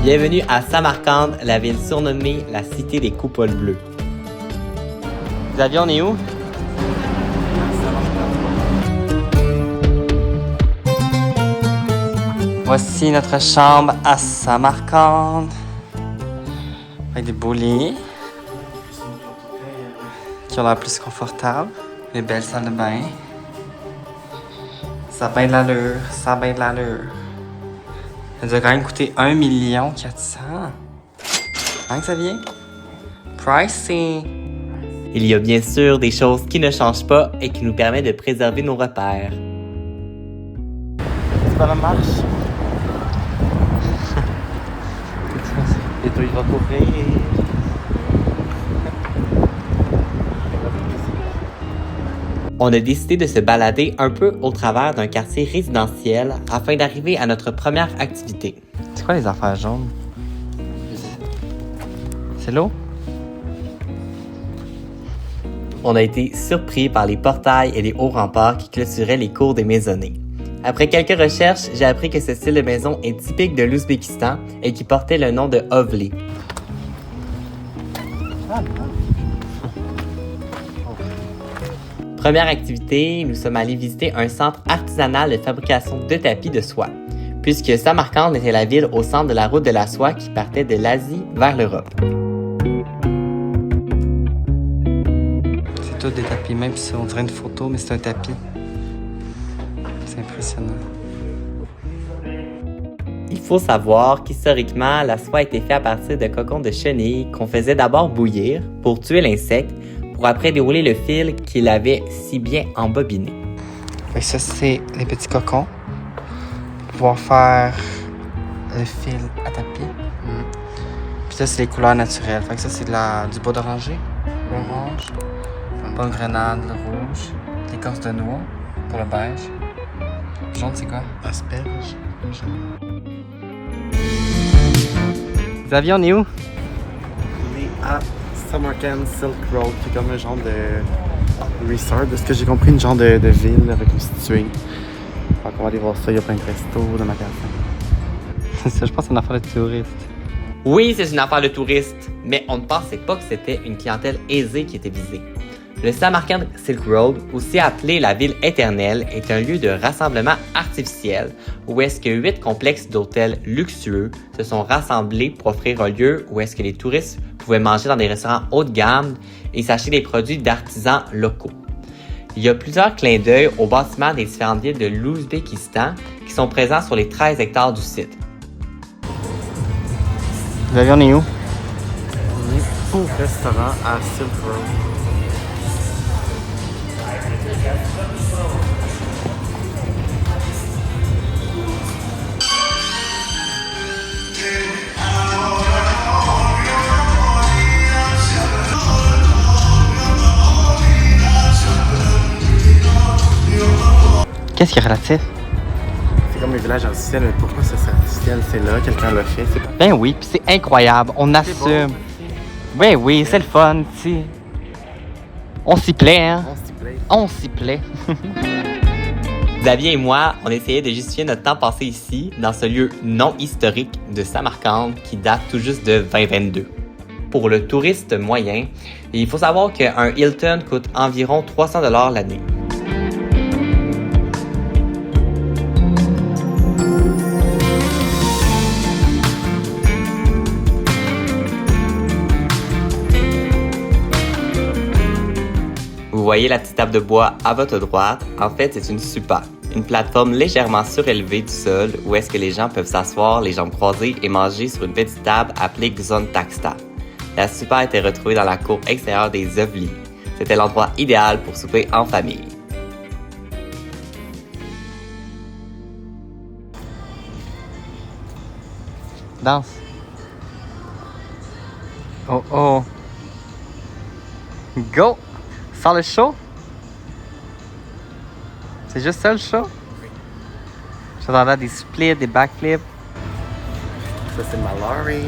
Bienvenue à Samarcande, la ville surnommée la cité des coupoles bleues. Xavier, on est où? Voici notre chambre à Samarcande. Avec des beaux lits qui ont l'air plus confortables. Des belles salles de bain. Ça a bien de l'allure, ça a bien de l'allure. Ça nous a quand même coûté 1 400 000. Hein, Xavier? Pricey! Il y a bien sûr des choses qui ne changent pas et qui nous permettent de préserver nos repères. C'est pas la marche. Et toi, il va courir. On a décidé de se balader un peu au travers d'un quartier résidentiel afin d'arriver à notre première activité. C'est quoi les affaires jaunes? C'est l'eau? On a été surpris par les portails et les hauts remparts qui clôturaient les cours des maisonnées. Après quelques recherches, j'ai appris que ce style de maison est typique de l'Ouzbékistan et qui portait le nom de Ovli. Première activité, nous sommes allés visiter un centre artisanal de fabrication de tapis de soie, puisque Samarcande était la ville au centre de la route de la soie qui partait de l'Asie vers l'Europe. C'est tout des tapis, même si on dirait une photo, mais c'est un tapis. C'est impressionnant. Il faut savoir qu'historiquement, la soie a été faite à partir de cocons de chenilles qu'on faisait d'abord bouillir pour tuer l'insecte, pour après dérouler le fil qu'il avait si bien embobiné. Et ça, c'est les petits cocons pour pouvoir faire le fil à tapis. Puis ça, c'est les couleurs naturelles. Fait que ça, c'est du bois d'oranger, l'orange, une bonne grenade, le rouge, l'écorce de noix pour le beige. Le jaune, c'est quoi? Asperge. Xavier, on est où? On est à Samarkand Silk Road, qui est comme un genre de resort, de ce que j'ai compris, une genre de ville avec une située. Donc on va aller voir ça, il y a plein de restos, de magasins. C'est ça, je pense que c'est une affaire de touriste. Oui, c'est une affaire de touriste, mais on ne pensait pas que c'était une clientèle aisée qui était visée. Le Samarkand Silk Road, aussi appelé la ville éternelle, est un lieu de rassemblement artificiel où est-ce que 8 complexes d'hôtels luxueux se sont rassemblés pour offrir un lieu où est-ce que les touristes pouvaient manger dans des restaurants haut de gamme et s'acheter des produits d'artisans locaux. Il y a plusieurs clins d'œil aux bâtiments des différentes villes de l'Ouzbékistan qui sont présents sur les 13 hectares du site. Xavier, on est où? On est au restaurant à Silk Road. Qu'est-ce qui est relatif? C'est comme les villages artificiels, mais pourquoi ça c'est artificiel? C'est là, quelqu'un l'a fait, c'est pas... Ben oui, puis c'est incroyable, on assume. Ben oui, c'est le fun, tu sais. On s'y plaît, hein? On s'y plaît. On s'y plaît. Xavier et moi, on essayait de justifier notre temps passé ici, dans ce lieu non historique de Samarcande qui date tout juste de 2022. Pour le touriste moyen, il faut savoir qu'un Hilton coûte environ 300 $ l'année. Vous voyez la petite table de bois à votre droite? En fait, c'est une supa, une plateforme légèrement surélevée du sol où est-ce que les gens peuvent s'asseoir les jambes croisées et manger sur une petite table appelée Gzon Taxta. La supa a été retrouvée dans la cour extérieure des Ovli. C'était l'endroit idéal pour souper en famille. Danse. Oh oh. Go! Sans le show? C'est juste ça le show? J'entendais des splits, des backflips. Ça c'est Mallory.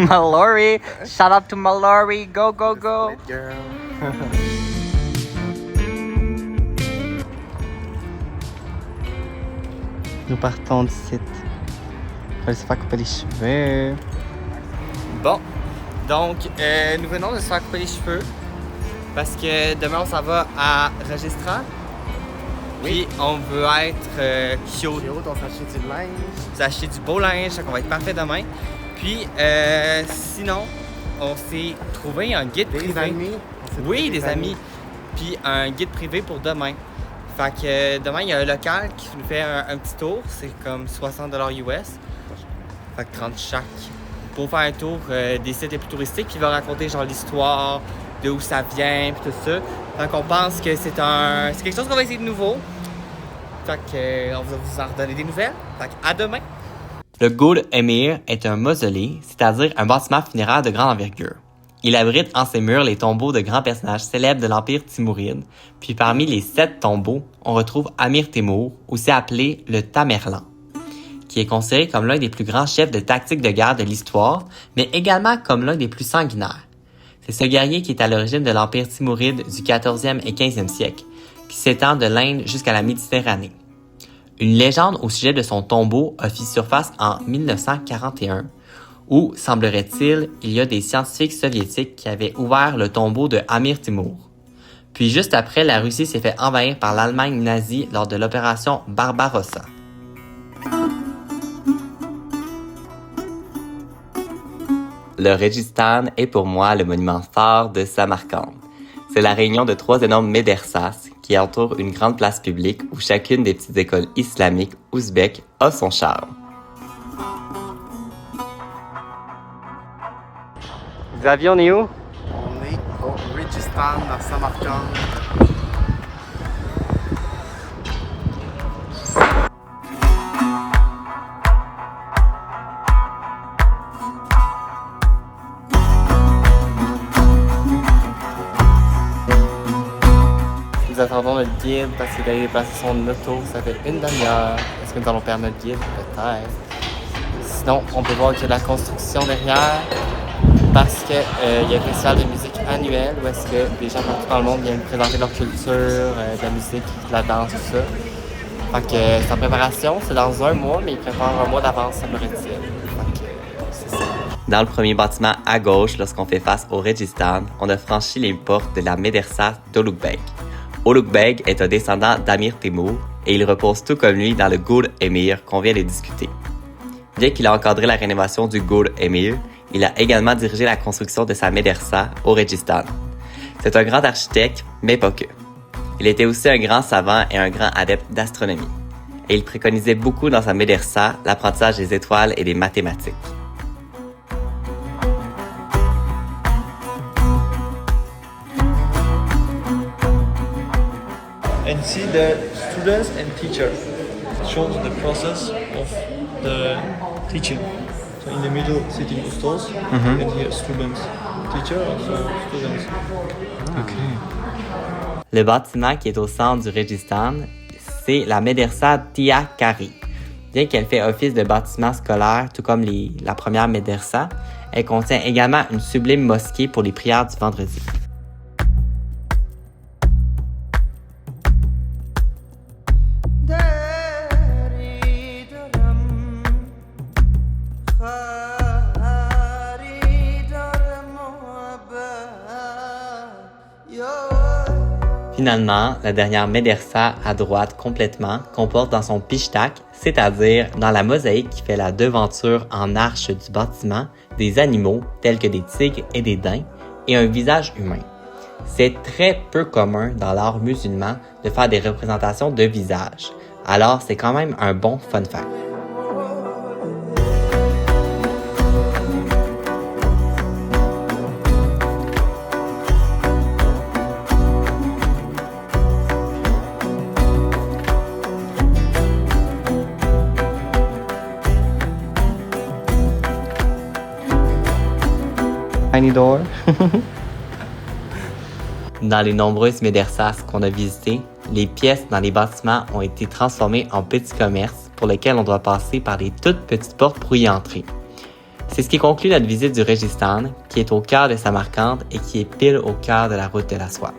Mallory! Shout out to Mallory! Go, go, go! Split girl. Nous partons du site. On va aller se faire couper les cheveux. Bon, donc nous venons de se faire couper les cheveux parce que demain on s'en va à Registrar. Puis on veut être cute. On s'achète du linge. S'acheter du beau linge, donc on va être parfait demain. Puis sinon, on s'est trouvé un guide privé. Des amis. Oui, des amis. Puis un guide privé pour demain. Fait que demain, il y a un local qui nous fait un petit tour. C'est comme 60$ US. Fait que 30 chaque. Pour faire un tour des sites les plus touristiques. Puis il va raconter genre l'histoire, de où ça vient, puis tout ça. Fait qu'on pense que c'est quelque chose qu'on va essayer de nouveau. Fait que on va vous en redonner des nouvelles. Fait que à demain! Le Gould Emir est un mausolée, c'est-à-dire un bâtiment funéraire de grande envergure. Il abrite en ses murs les tombeaux de grands personnages célèbres de l'Empire timouride, puis parmi les 7 tombeaux, on retrouve Amir Temur, aussi appelé le Tamerlan, qui est considéré comme l'un des plus grands chefs de tactique de guerre de l'histoire, mais également comme l'un des plus sanguinaires. C'est ce guerrier qui est à l'origine de l'Empire timouride du 14e et 15e siècle, qui s'étend de l'Inde jusqu'à la Méditerranée. Une légende au sujet de son tombeau a fait surface en 1941, où, semblerait-il, il y a des scientifiques soviétiques qui avaient ouvert le tombeau de Amir Temur. Puis juste après, la Russie s'est fait envahir par l'Allemagne nazie lors de l'opération Barbarossa. Le Registan est pour moi le monument phare de Samarcande. C'est la réunion de 3 énormes médersas qui entourent une grande place publique où chacune des petites écoles islamiques ouzbèques a son charme. Xavier, on est où? On est au Registan dans Samarcande. Nous attendons notre guide parce qu'il a déplacé son auto, ça fait une demi-heure. Est-ce que nous allons perdre notre guide? Peut-être. Sinon, on peut voir qu'il y a de la construction derrière parce qu'il y a un festival de musique annuel où est-ce que des gens partout dans le monde viennent présenter leur culture, de la musique, de la danse, tout ça. Fait que c'est en préparation, c'est dans 1 mois, mais ils préparent 1 mois d'avance, ça me retire. Fait que c'est ça. Dans le premier bâtiment à gauche, lorsqu'on fait face au Registan, on a franchi les portes de la médersa d'Olukbeg. Olukbeg est un descendant d'Amir Temur et il repose tout comme lui dans le Gould Emir qu'on vient de discuter. Bien qu'il a encadré la rénovation du Gould Emir, il a également dirigé la construction de sa médersa au Registan. C'est un grand architecte, mais pas que. Il était aussi un grand savant et un grand adepte d'astronomie. Et il préconisait beaucoup dans sa médersa l'apprentissage des étoiles et des mathématiques. And see the students and teacher. It shows the process of the teaching. So in the middle sitting ustos, and here students, teacher also students. Okay. Le bâtiment qui est au centre du Registan, c'est la médersa Tia Kari. Bien qu'elle fait office de bâtiment scolaire, tout comme la première médersa, elle contient également une sublime mosquée pour les prières du vendredi. Finalement, la dernière médersa à droite complètement comporte dans son pishtak, c'est-à-dire dans la mosaïque qui fait la devanture en arche du bâtiment, des animaux tels que des tigres et des daims et un visage humain. C'est très peu commun dans l'art musulman de faire des représentations de visages, alors c'est quand même un bon fun fact. Tiny door. Dans les nombreuses médersas qu'on a visitées, les pièces dans les bâtiments ont été transformées en petits commerces pour lesquels on doit passer par des toutes petites portes pour y entrer. C'est ce qui conclut notre visite du Registan, qui est au cœur de Samarcande et qui est pile au cœur de la route de la soie.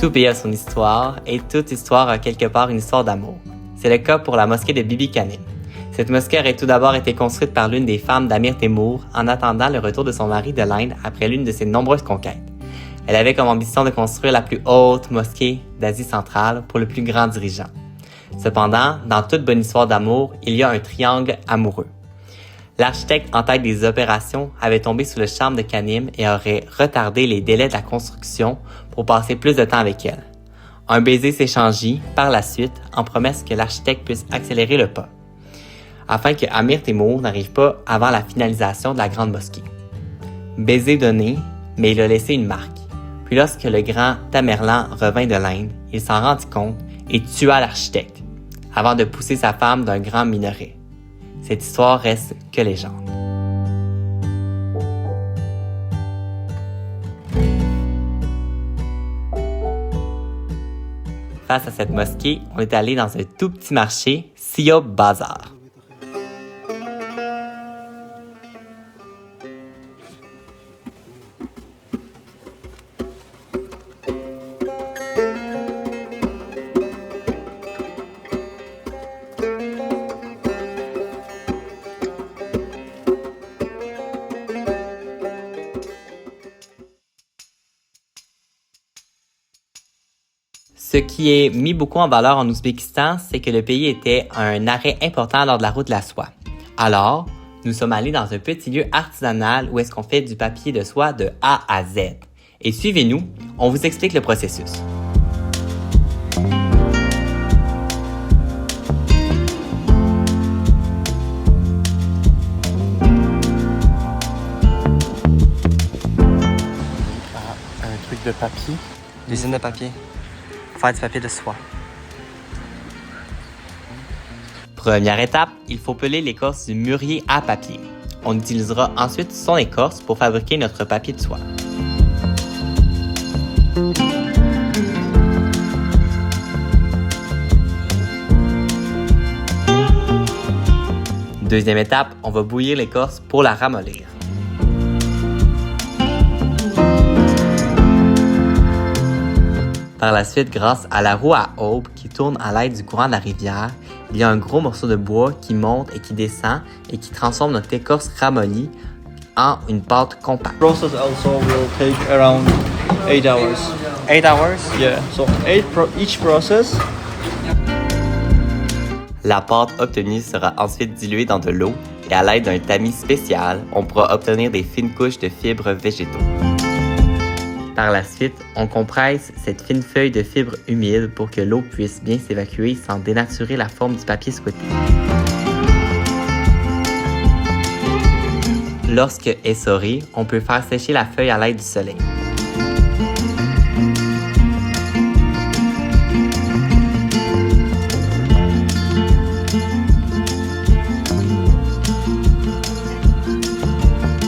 Tout pays a son histoire et toute histoire a quelque part une histoire d'amour. C'est le cas pour la mosquée de Bibi Kanim. Cette mosquée aurait tout d'abord été construite par l'une des femmes d'Amir Temur en attendant le retour de son mari de l'Inde après l'une de ses nombreuses conquêtes. Elle avait comme ambition de construire la plus haute mosquée d'Asie centrale pour le plus grand dirigeant. Cependant, dans toute bonne histoire d'amour, il y a un triangle amoureux. L'architecte en tête des opérations avait tombé sous le charme de Kanim et aurait retardé les délais de la construction pour passer plus de temps avec elle. Un baiser s'échangit, par la suite, en promesse que l'architecte puisse accélérer le pas, afin que Amir Temur n'arrive pas avant la finalisation de la grande mosquée. Baiser donné, mais il a laissé une marque. Puis lorsque le grand Tamerlan revint de l'Inde, il s'en rendit compte et tua l'architecte, avant de pousser sa femme d'un grand minaret. Cette histoire reste que légende. Face à cette mosquée, on est allé dans un tout petit marché, Siob Bazar. Ce qui est mis beaucoup en valeur en Ouzbékistan, c'est que le pays était un arrêt important lors de la route de la soie. Alors, nous sommes allés dans un petit lieu artisanal où est-ce qu'on fait du papier de soie de A à Z. Et suivez-nous, on vous explique le processus. Un truc de papier. L'usine de papier. Faire du papier de soie. Première étape, il faut peler l'écorce du mûrier à papier. On utilisera ensuite son écorce pour fabriquer notre papier de soie. Deuxième étape, on va bouillir l'écorce pour la ramollir. Par la suite, grâce à la roue à aube qui tourne à l'aide du courant de la rivière, il y a un gros morceau de bois qui monte et qui descend et qui transforme notre écorce ramollie en une pâte compacte. Process also will take around 8 hours. 8 hours? Yeah, so each process. La pâte obtenue sera ensuite diluée dans de l'eau et à l'aide d'un tamis spécial, on pourra obtenir des fines couches de fibres végétaux. Par la suite, on compresse cette fine feuille de fibres humides pour que l'eau puisse bien s'évacuer sans dénaturer la forme du papier souhaité. Lorsque essorée, on peut faire sécher la feuille à l'aide du soleil.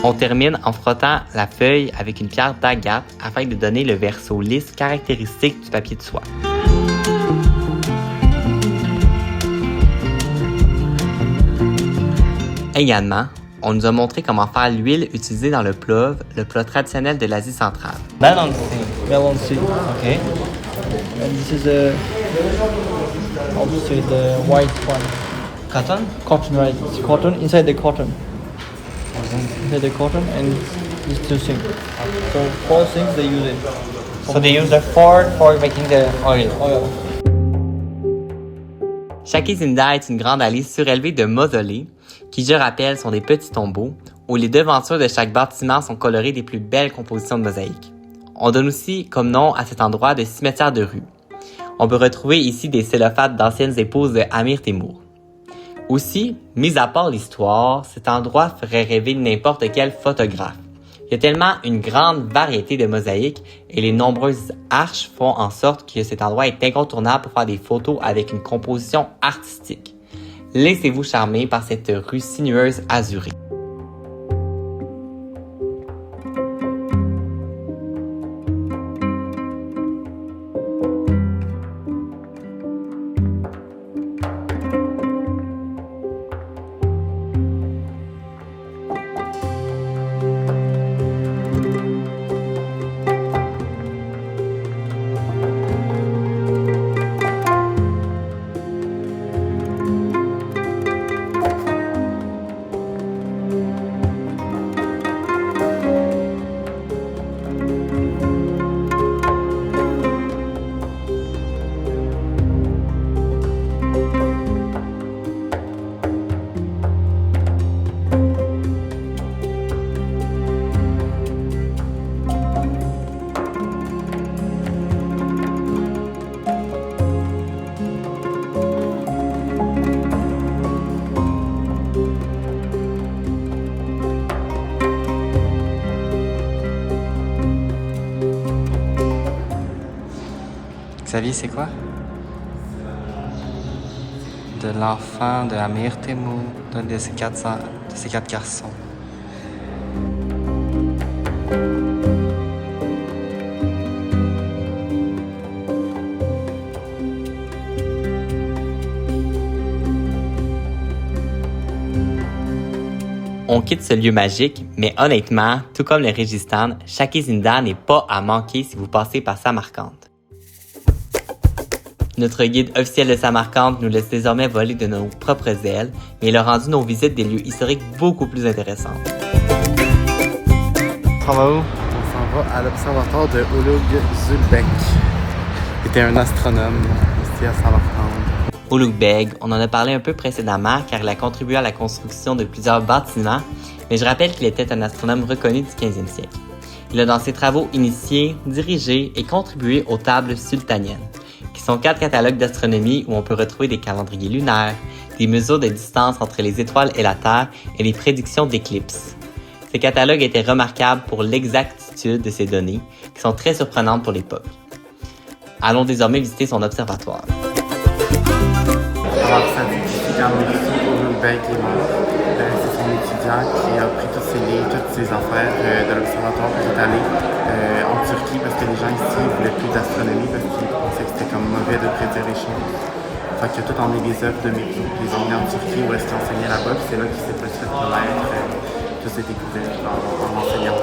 On termine en frottant la feuille avec une pierre d'agate afin de donner le verso lisse caractéristique du papier de soie. Également, on nous a montré comment faire l'huile utilisée dans le plat traditionnel de l'Asie centrale. Melon Melon seed. Okay. And this is a, how to say, the white one. Cotton? Cotton, right? It's cotton, inside the cotton. Inside the cotton and these two things. So 4 things they use it. So they use the fork for making the oil. Oil. Shakizinda est une grande allée surélevée de mausolées qui, je rappelle, sont des petits tombeaux où les devantures de chaque bâtiment sont colorées des plus belles compositions de mosaïques. On donne aussi comme nom à cet endroit de cimetière de rue. On peut retrouver ici des célophates d'anciennes épouses de Amir Temur. Aussi, mis à part l'histoire, cet endroit ferait rêver n'importe quel photographe. Il y a tellement une grande variété de mosaïques et les nombreuses arches font en sorte que cet endroit est incontournable pour faire des photos avec une composition artistique. Laissez-vous charmer par cette rue sinueuse azurée. Xavier, c'est quoi? De l'enfant de Amir Temou, d'un de ces quatre garçons. On quitte ce lieu magique, mais honnêtement, tout comme le Régistan, Shaki-Zindan n'est pas à manquer si vous passez par Samarcande. Notre guide officiel de Samarcande nous laisse désormais voler de nos propres ailes, mais il a rendu nos visites des lieux historiques beaucoup plus intéressantes. On va où? On s'en va à l'observatoire de Ulugh Zulbek. Il était un astronome ici à Samarcande. Ulugh Beg, on en a parlé un peu précédemment car il a contribué à la construction de plusieurs bâtiments, mais je rappelle qu'il était un astronome reconnu du 15e siècle. Il a dans ses travaux initié, dirigé et contribué aux tables sultaniennes, qui sont 4 catalogues d'astronomie où on peut retrouver des calendriers lunaires, des mesures de distance entre les étoiles et la Terre et les prédictions d'éclipses. Ces catalogues étaient remarquables pour l'exactitude de ces données, qui sont très surprenantes pour l'époque. Allons désormais visiter son observatoire. Alors, ça dit que quand Ulugh Beg est mort, c'est son étudiant qui a pris tous ses livres, toutes ses affaires de l'observatoire qui est allé en Turquie parce que les gens ici ne voulaient plus d'astronomie parce qu'ils pensaient que c'était comme mauvais de prédire les choses. Fait qu'il a tout emmené les œuvres de Métro, les ont mis en Turquie où est-ce qu'il enseignait là-bas, puis c'est là qu'il s'est fait connaître toutes ses découvertes en enseignant.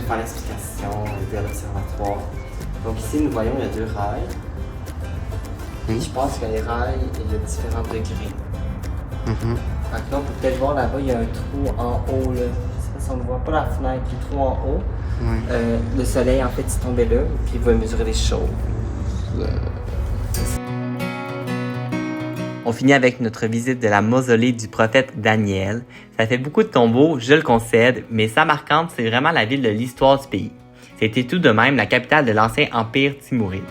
Par l'explication de l'observatoire. Donc ici, nous voyons il y a 2 rails. Je pense que les rails, il y a différents degrés. Fait que là, on peut peut-être voir là-bas, il y a un trou en haut. Là. Je sais pas si on ne voit pas la fenêtre, le trou en haut. Le soleil, en fait, il tombait là, puis il va mesurer les choses. On finit avec notre visite de la mausolée du prophète Daniel. Ça fait beaucoup de tombeaux, je le concède, mais Samarcande, c'est vraiment la ville de l'histoire du pays. C'était tout de même la capitale de l'ancien empire timouride.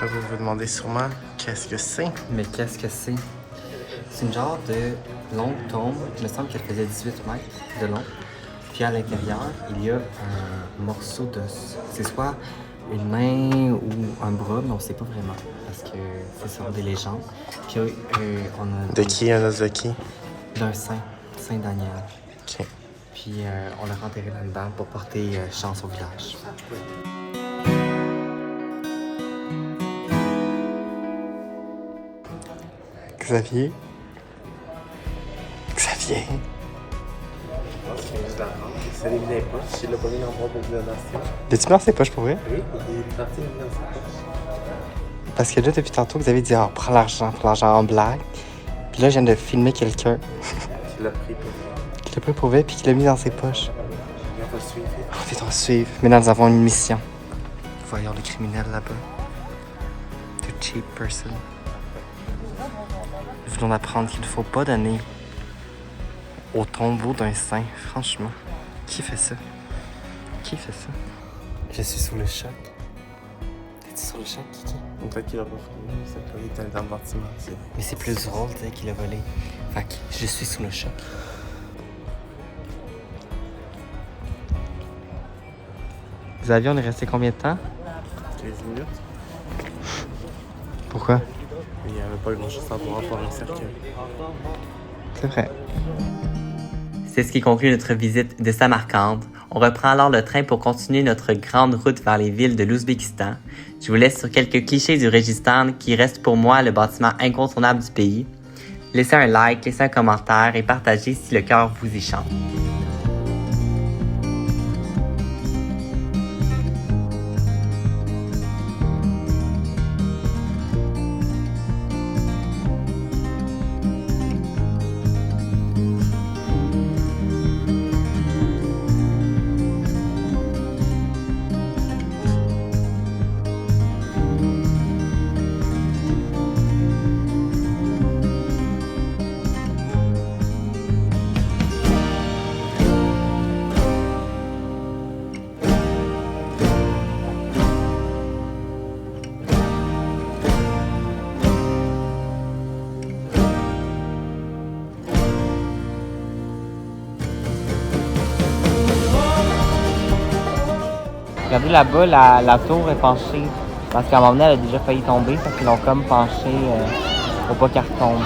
Là, vous vous demandez sûrement qu'est-ce que c'est. Mais qu'est-ce que c'est? C'est une genre de longue tombe. Il me semble qu'elle faisait 18 mètres de long. Puis à l'intérieur, il y a un morceau d'os. C'est soit une main ou un bras, mais on ne sait pas vraiment. Parce que c'est sur des légendes. Puis on a... De qui, un os de qui? D'un saint. Saint Daniel. Ok. Puis on l'a enterré là-dedans pour porter chance au village. Xavier? C'est les vilains poches. Il l'a pas mis dans le boîte de donation. L'as-tu mis dans ses poches pour vrai? Oui, il est parti dans ses poches. Parce que là, depuis tantôt, vous avez dit, oh, prends l'argent en blague. Puis là, je viens de filmer quelqu'un Tu l'as pris pour moi. qui l'a pris pour vrai puis qui l'a mis dans ses poches. Il va suivre. On est en suivre. Maintenant, nous avons une mission. Voyons le criminel là-bas. The cheap person. Nous voulons apprendre qu'il ne faut pas donner au tombeau d'un saint. Franchement, qui fait ça? Qui fait ça? Je suis sous le choc. T'es-tu sous le choc, Kiki? Peut-être qu'il a pas fini. C'est pas il était dans le bâtiment. Mais c'est plus drôle, tu sais, qu'il a volé. Fait que je suis sous le choc. Xavier, on est resté combien de temps? 15 minutes. Pourquoi? Il n'y avait pas grand-chose à voir pour un cercueil. C'est vrai. C'est ce qui conclut notre visite de Samarcande. On reprend alors le train pour continuer notre grande route vers les villes de l'Ouzbékistan. Je vous laisse sur quelques clichés du Régistan qui reste pour moi le bâtiment incontournable du pays. Laissez un like, laissez un commentaire et partagez si le cœur vous y chante. Regardez là-bas, la tour est penchée. Parce qu'à un moment donné, elle a déjà failli tomber, parce qu'ils l'ont comme penchée pour pas qu'elle retombe.